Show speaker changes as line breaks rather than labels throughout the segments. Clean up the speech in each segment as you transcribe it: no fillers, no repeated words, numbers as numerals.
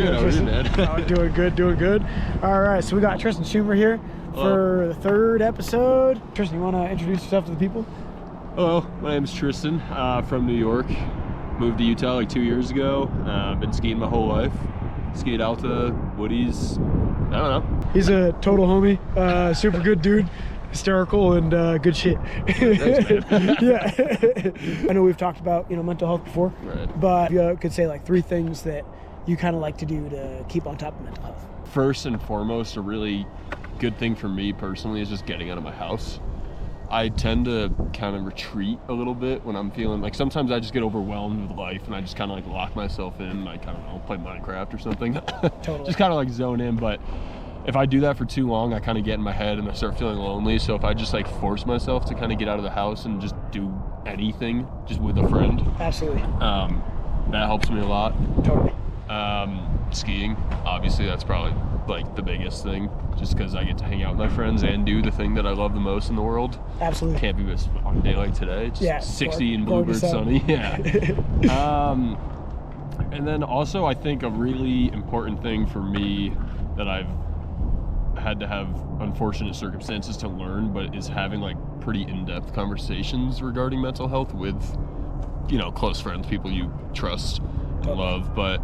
Good, how are you, man?
Oh, doing good. All right, so we got Tristan Schumer here for the third episode. Tristan, you want to introduce yourself to the people?
Hello, my name is Tristan, from New York. Moved to Utah like 2 years ago. Been skiing my whole life. Skied Alta, Woodies, I don't know.
He's a total homie, super good dude. Hysterical and good shit.
Thanks, man.
Yeah. I know we've talked about mental health before,
Right.
but you could say like 3 things that you kind of like to do to keep on top of mental health.
First and foremost, a really good thing for me personally is just getting out of my house. I tend to kind of retreat a little bit when I'm feeling like sometimes I just get overwhelmed with life and I just kind of like lock myself in, like, I don't know, play Minecraft or something.
Totally.
Just kind of like zone in, but if I do that for too long, I kind of get in my head and I start feeling lonely. So if I just like force myself to kind of get out of the house and just do anything just with a friend,
Absolutely.
that helps me a lot.
Totally.
Skiing, obviously that's probably like the biggest thing, just because I get to hang out with my friends and do the thing that I love the most in the world.
Absolutely.
Can't be this on a day like today. Just 60 and bluebird sunny. Yeah. And then also I think a really important thing for me that I've had to have unfortunate circumstances to learn, but is having like pretty in-depth conversations regarding mental health with close friends, people you trust and love, but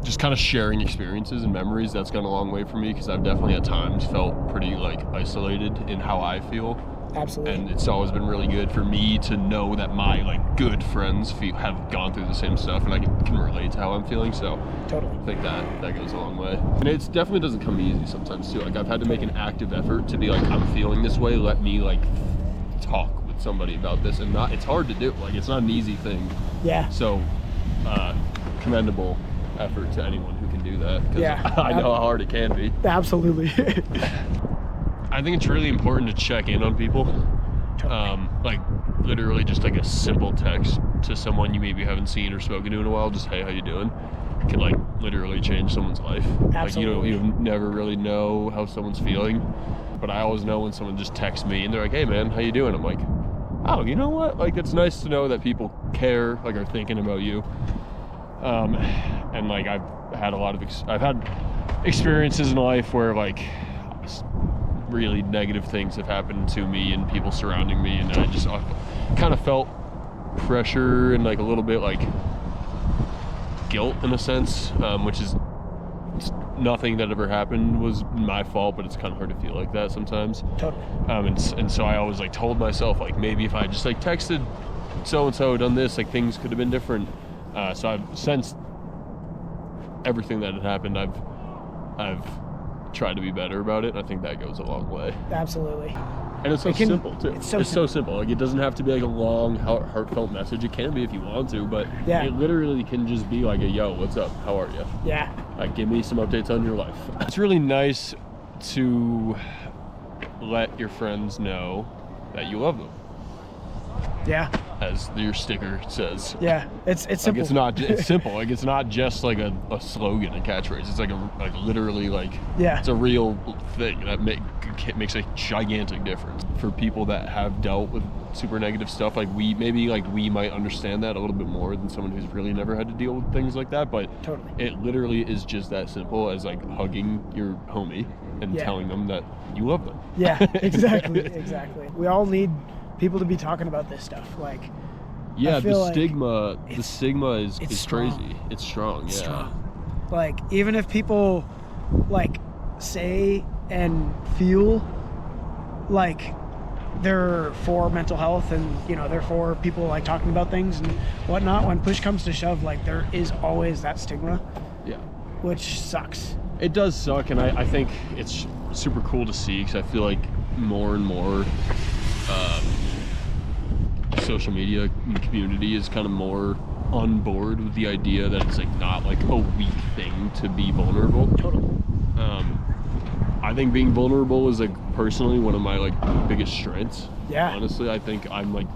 just kind of sharing experiences and memories. That's gone a long way for me, because I've definitely at times felt pretty like isolated in how I feel.
Absolutely.
And it's always been really good for me to know that my like good friends have gone through the same stuff, and I can relate to how I'm feeling. So
Totally.
I think that goes a long way. And it definitely doesn't come easy sometimes too. Like I've had to make an active effort to be like, I'm feeling this way, let me like talk with somebody about this. And it's hard to do. Like it's not an easy thing.
Yeah.
So commendable effort to anyone who can do that, because
Yeah.
I know how hard it can be.
Absolutely.
I think it's really important to check in on people. Like literally just like a simple text to someone you maybe haven't seen or spoken to in a while, just hey, how you doing, can like literally change someone's life.
Absolutely.
Like you never really know how someone's feeling, but I always know when someone just texts me and they're like, hey man, how you doing? I'm like, oh, you know what, like it's nice to know that people care, like are thinking about you. And like I've had experiences in life where like really negative things have happened to me and people surrounding me, and I kind of felt pressure and like a little bit like guilt in a sense, which is nothing that ever happened was my fault, but it's kind of hard to feel like that sometimes.
Totally.
And so I always like told myself like maybe if I just like texted so-and-so, done this, like things could have been different. So I've, since everything that had happened, I've tried to be better about it. I think that goes a long way.
Absolutely.
And it's so simple too.
It's
so simple. Like it doesn't have to be like a long, heartfelt message. It can be if you want to, but
Yeah.
it literally can just be like a yo, what's up? How are you?
Yeah.
Like give me some updates on your life. It's really nice to let your friends know that you love them,
Yeah.
as your sticker says.
Yeah. It's
Like
simple.
it's simple. Like it's not just like a slogan, a catchphrase. It's like literally like
Yeah.
it's a real thing that makes a gigantic difference for people that have dealt with super negative stuff. Like we might understand that a little bit more than someone who's really never had to deal with things like that. But
Totally.
it literally is just that simple as like hugging your homie and
Yeah.
telling them that you love them.
Yeah. Exactly. We all need people to be talking about this stuff. Like,
Yeah,
I feel like
the stigma is
strong.
crazy. It's strong.
It's
Yeah.
strong. Like, even if people like say and feel like they're for mental health and they're for people like talking about things and whatnot, when push comes to shove, like there is always that stigma,
Yeah.
which sucks.
It does suck, and I think it's super cool to see, because I feel like more and more social media community is kind of more on board with the idea that it's like not like a weak thing to be vulnerable.
Totally.
I think being vulnerable is like personally one of my like biggest strengths.
Yeah.
Honestly, I think I'm like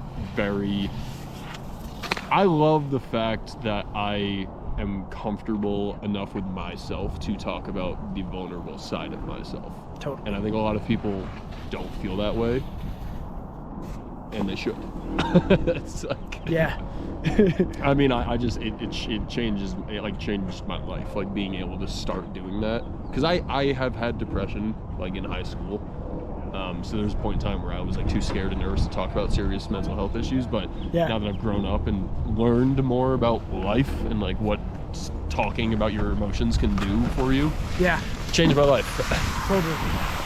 I love the fact that I am comfortable enough with myself to talk about the vulnerable side of myself.
Totally.
And I think a lot of people don't feel that way. and they should. It's like,
Yeah.
I mean, it changes, it like changed my life, like being able to start doing that. Because I have had depression, like in high school. So there's a point in time where I was like too scared and nervous to talk about serious mental health issues. But now that I've grown up and learned more about life and like what talking about your emotions can do for you,
Yeah.
changed my life.
Totally.